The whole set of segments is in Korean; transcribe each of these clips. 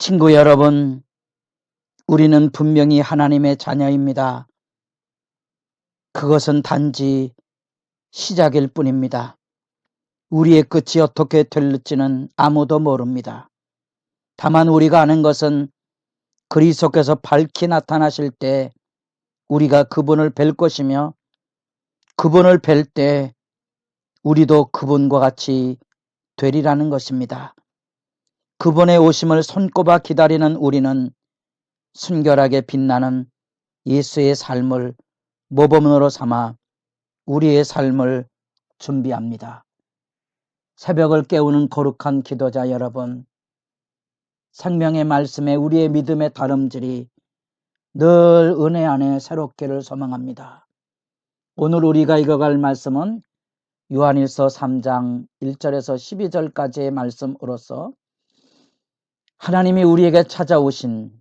친구 여러분, 우리는 분명히 하나님의 자녀입니다. 그것은 단지 시작일 뿐입니다. 우리의 끝이 어떻게 될지는 아무도 모릅니다. 다만 우리가 아는 것은 그리스도께서 밝히 나타나실 때 우리가 그분을 뵐 것이며, 그분을 뵐 때 우리도 그분과 같이 되리라는 것입니다. 그분의 오심을 손꼽아 기다리는 우리는 순결하게 빛나는 예수의 삶을 모범으로 삼아 우리의 삶을 준비합니다. 새벽을 깨우는 거룩한 기도자 여러분, 생명의 말씀에 우리의 믿음의 다름질이 늘 은혜 안에 새롭기를 소망합니다. 오늘 우리가 읽어갈 말씀은 요한일서 3장 1절에서 12절까지의 말씀으로서 하나님이 우리에게 찾아오신,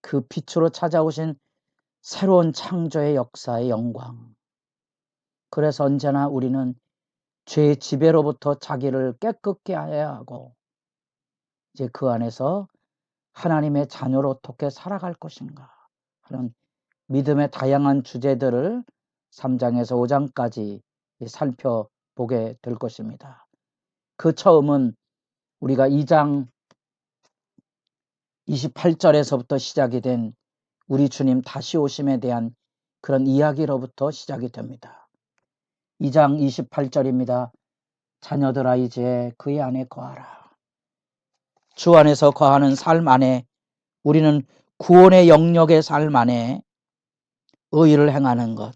그 빛으로 찾아오신 새로운 창조의 역사의 영광, 그래서 언제나 우리는 죄의 지배로부터 자기를 깨끗게 해야 하고, 이제 그 안에서 하나님의 자녀로 어떻게 살아갈 것인가 하는 믿음의 다양한 주제들을 3장에서 5장까지 살펴보게 될 것입니다. 그 처음은 우리가 2장 28절에서부터 시작이 된 우리 주님 다시 오심에 대한 그런 이야기로부터 시작이 됩니다. 2장 28절입니다. 자녀들아 이제 그의 안에 거하라. 주 안에서 거하는 삶 안에 우리는 구원의 영역의 삶 안에 의의를 행하는 것,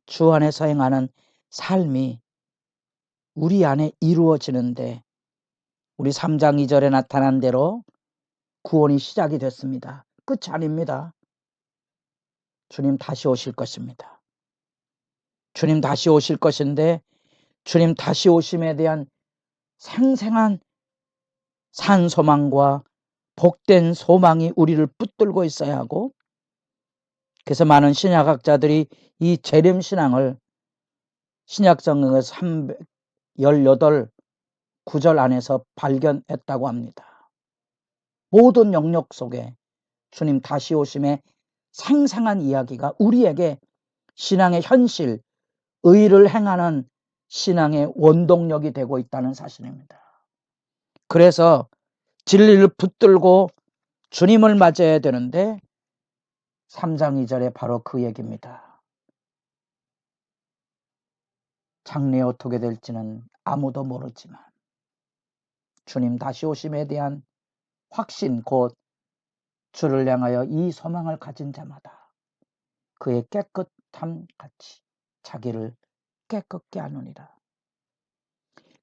주 안에서 행하는 삶이 우리 안에 이루어지는데, 우리 3장 2절에 나타난 대로 구원이 시작이 됐습니다. 끝이 아닙니다. 주님 다시 오실 것입니다. 주님 다시 오실 것인데, 주님 다시 오심에 대한 생생한 산소망과 복된 소망이 우리를 붙들고 있어야 하고, 그래서 많은 신약학자들이 이 재림신앙을 신약성경에서 318 구절 안에서 발견했다고 합니다. 모든 영역 속에 주님 다시 오심의 생생한 이야기가 우리에게 신앙의 현실, 의를 행하는 신앙의 원동력이 되고 있다는 사실입니다. 그래서 진리를 붙들고 주님을 맞아야 되는데 3장 2절에 바로 그 얘기입니다. 장래에 어떻게 될지는 아무도 모르지만 주님 다시 오심에 대한 확신, 곧 주를 향하여 이 소망을 가진 자마다 그의 깨끗함 같이 자기를 깨끗게 하느니라.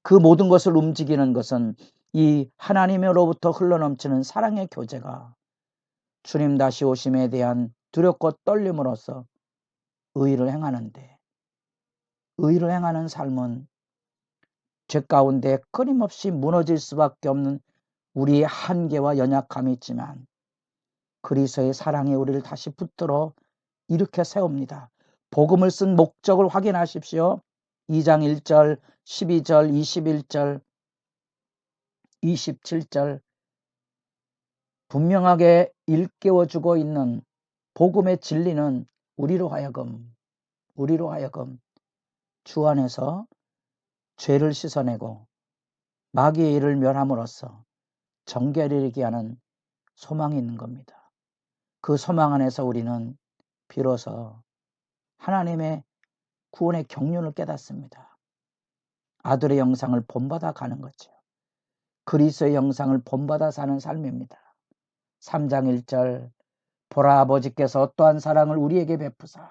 그 모든 것을 움직이는 것은 이 하나님으로부터 흘러넘치는 사랑의 교제가 주님 다시 오심에 대한 두렵고 떨림으로써 의를 행하는데, 의를 행하는 삶은 죄 가운데 끊임없이 무너질 수밖에 없는 우리의 한계와 연약함이 있지만 그리스도의 사랑이 우리를 다시 붙들어 일으켜 세웁니다. 복음을 쓴 목적을 확인하십시오. 2장 1절, 12절, 21절, 27절 분명하게 일깨워주고 있는 복음의 진리는 우리로 하여금 주 안에서 죄를 씻어내고 마귀의 일을 멸함으로써 정결에 이르게 하는 소망이 있는 겁니다. 그 소망 안에서 우리는 비로소 하나님의 구원의 경륜을 깨닫습니다. 아들의 영상을 본받아 가는 거죠. 그리스도의 영상을 본받아 사는 삶입니다. 3장 1절 보라 아버지께서 어떠한 사랑을 우리에게 베푸사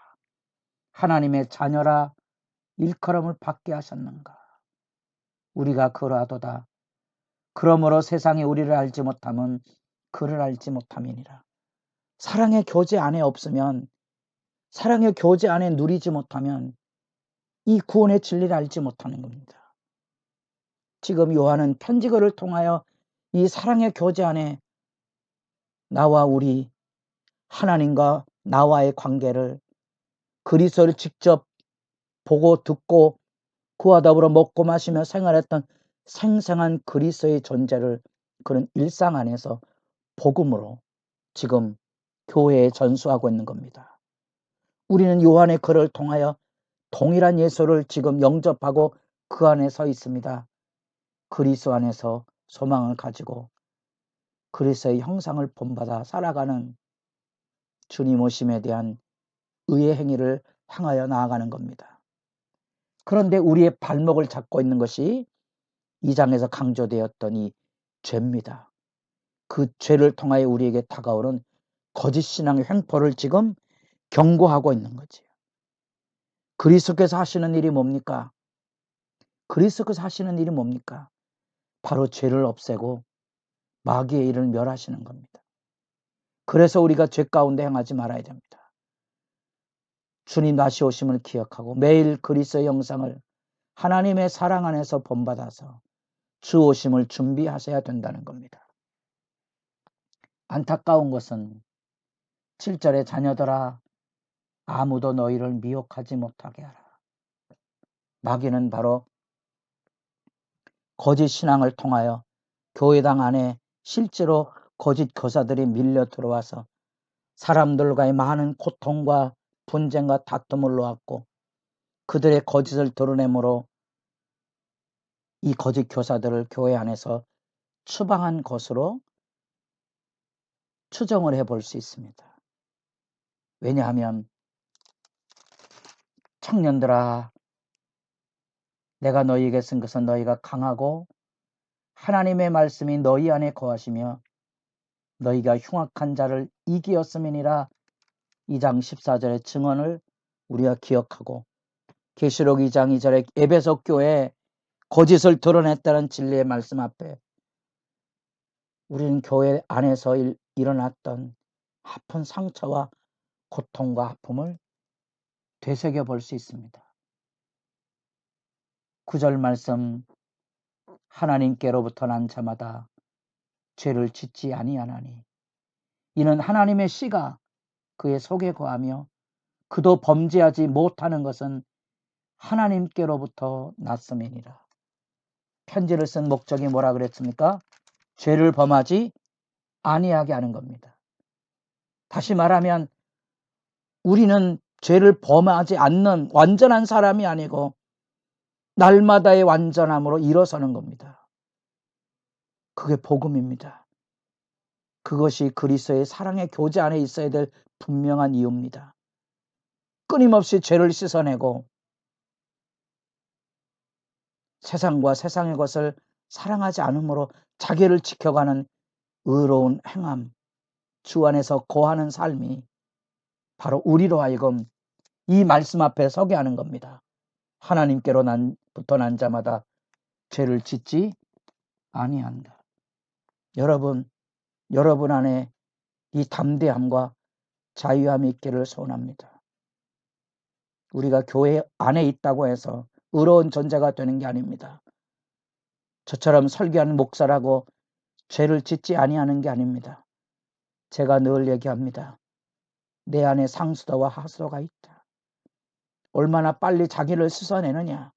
하나님의 자녀라 일컬음을 받게 하셨는가. 우리가 그러하도다. 그러므로 세상이 우리를 알지 못함은 그를 알지 못함이니라. 사랑의 교제 안에 없으면, 사랑의 교제 안에 누리지 못하면 이 구원의 진리를 알지 못하는 겁니다. 지금 요한은 편지글을 통하여 이 사랑의 교제 안에 나와 우리 하나님과 나와의 관계를, 그리스도를 직접 보고 듣고 그와 더불어 먹고 마시며 생활했던 생생한 그리스도의 존재를 그런 일상 안에서 복음으로 지금 교회에 전수하고 있는 겁니다. 우리는 요한의 글을 통하여 동일한 예수를 지금 영접하고 그 안에 서 있습니다. 그리스도 안에서 소망을 가지고 그리스도의 형상을 본받아 살아가는 주님 오심에 대한 의의 행위를 향하여 나아가는 겁니다. 그런데 우리의 발목을 잡고 있는 것이 2장에서 강조되었던 이 죄입니다. 그 죄를 통하여 우리에게 다가오는 거짓 신앙의 횡포를 지금 경고하고 있는 거지요. 그리스도께서 하시는 일이 뭡니까? 그리스도께서 하시는 일이 뭡니까? 바로 죄를 없애고 마귀의 일을 멸하시는 겁니다. 그래서 우리가 죄 가운데 행하지 말아야 됩니다. 주님 다시 오심을 기억하고 매일 그리스도의 형상을 하나님의 사랑 안에서 본받아서 주 오심을 준비하셔야 된다는 겁니다. 안타까운 것은 7절에 자녀들아 아무도 너희를 미혹하지 못하게 하라. 마귀는 바로 거짓 신앙을 통하여 교회당 안에 실제로 거짓 교사들이 밀려 들어와서 사람들과의 많은 고통과 분쟁과 다툼을 놓았고 그들의 거짓을 드러내므로 이 거짓 교사들을 교회 안에서 추방한 것으로 추정을 해볼 수 있습니다. 왜냐하면 청년들아 내가 너희에게 쓴 것은 너희가 강하고 하나님의 말씀이 너희 안에 거하시며 너희가 흉악한 자를 이기었음이니라. 2장 14절의 증언을 우리가 기억하고 계시록 2장 2절에 에베소 교회에 거짓을 드러냈다는 진리의 말씀 앞에 우리는 교회 안에서 일어났던 아픈 상처와 고통과 아픔을 되새겨 볼 수 있습니다. 9절 말씀 하나님께로부터 난 자마다 죄를 짓지 아니하나니 이는 하나님의 씨가 그의 속에 거하며 그도 범죄하지 못하는 것은 하나님께로부터 났음이니라. 편지를 쓴 목적이 뭐라 그랬습니까? 죄를 범하지 아니하게 하는 겁니다. 다시 말하면 우리는 죄를 범하지 않는 완전한 사람이 아니고 날마다의 완전함으로 일어서는 겁니다. 그게 복음입니다. 그것이 그리스도의 사랑의 교제 안에 있어야 될 분명한 이유입니다. 끊임없이 죄를 씻어내고 세상과 세상의 것을 사랑하지 않으므로 자기를 지켜가는 의로운 행함, 주 안에서 거하는 삶이 바로 우리로 하여금 이 말씀 앞에 서게 하는 겁니다. 하나님께로부터 난 자마다 죄를 짓지 아니한다. 여러분 안에 이 담대함과 자유함이 있기를 소원합니다. 우리가 교회 안에 있다고 해서 의로운 존재가 되는 게 아닙니다. 저처럼 설교하는 목사라고 죄를 짓지 아니하는 게 아닙니다. 제가 늘 얘기합니다. 내 안에 상수도와 하수도가 있다. 얼마나 빨리 자기를 씻어내느냐,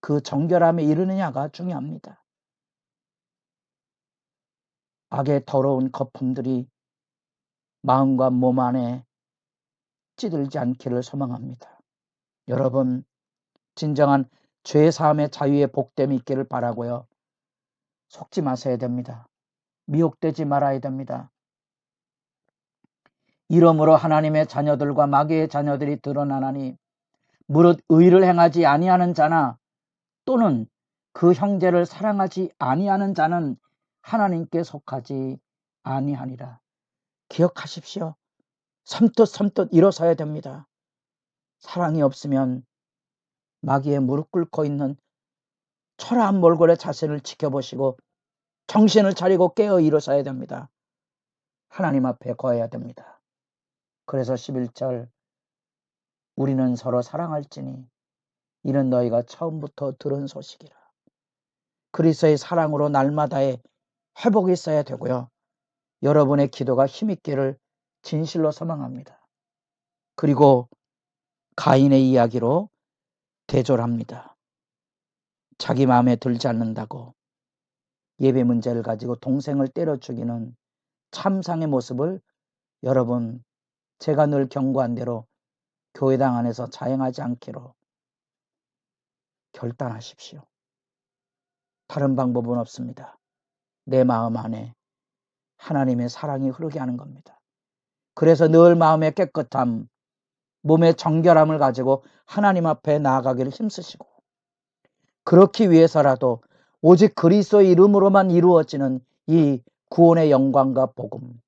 그 정결함에 이르느냐가 중요합니다. 악의 더러운 거품들이 마음과 몸 안에 찌들지 않기를 소망합니다. 여러분, 진정한 죄사함의 자유의 복됨이 있기를 바라고요. 속지 마셔야 됩니다. 미혹되지 말아야 됩니다. 이러므로 하나님의 자녀들과 마귀의 자녀들이 드러나나니 무릇 의를 행하지 아니하는 자나 또는 그 형제를 사랑하지 아니하는 자는 하나님께 속하지 아니하니라. 기억하십시오. 섬뜩 일어서야 됩니다. 사랑이 없으면 마귀의 무릎 꿇고 있는 초라한 몰골의 자신을 지켜보시고 정신을 차리고 깨어 일어서야 됩니다. 하나님 앞에 거해야 됩니다. 그래서 11절 우리는 서로 사랑할지니 이는 너희가 처음부터 들은 소식이라. 그리스도의 사랑으로 날마다의 회복이 있어야 되고요. 여러분의 기도가 힘있기를 진실로 소망합니다. 그리고 가인의 이야기로 대조합니다. 자기 마음에 들지 않는다고 예배 문제를 가지고 동생을 때려 죽이는 참상의 모습을 여러분, 제가 늘 경고한 대로 교회당 안에서 자행하지 않기로 결단하십시오. 다른 방법은 없습니다. 내 마음 안에 하나님의 사랑이 흐르게 하는 겁니다. 그래서 늘 마음의 깨끗함, 몸의 정결함을 가지고 하나님 앞에 나아가기를 힘쓰시고, 그렇기 위해서라도 오직 그리스도의 이름으로만 이루어지는 이 구원의 영광과 복음,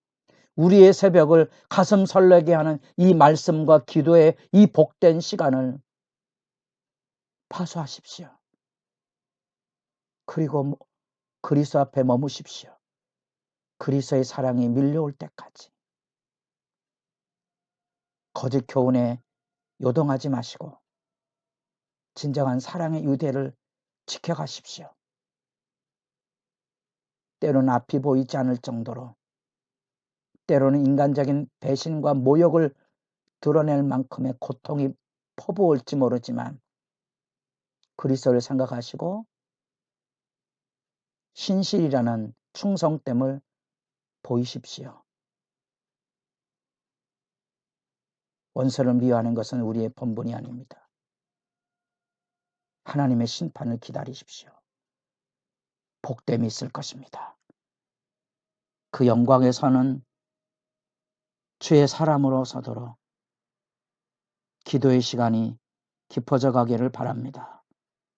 우리의 새벽을 가슴 설레게 하는 이 말씀과 기도의 이 복된 시간을 파수하십시오. 그리고 그리스도 앞에 머무십시오. 그리스도의 사랑이 밀려올 때까지. 거짓 교훈에 요동하지 마시고 진정한 사랑의 유대를 지켜가십시오. 때로는 앞이 보이지 않을 정도로, 때로는 인간적인 배신과 모욕을 드러낼 만큼의 고통이 퍼부을지 모르지만 그리스도를 생각하시고 신실이라는 충성됨을 보이십시오. 원수를 미워하는 것은 우리의 본분이 아닙니다. 하나님의 심판을 기다리십시오. 복됨이 있을 것입니다. 그 영광의 선은 주의 사람으로 서도록 기도의 시간이 깊어져 가기를 바랍니다.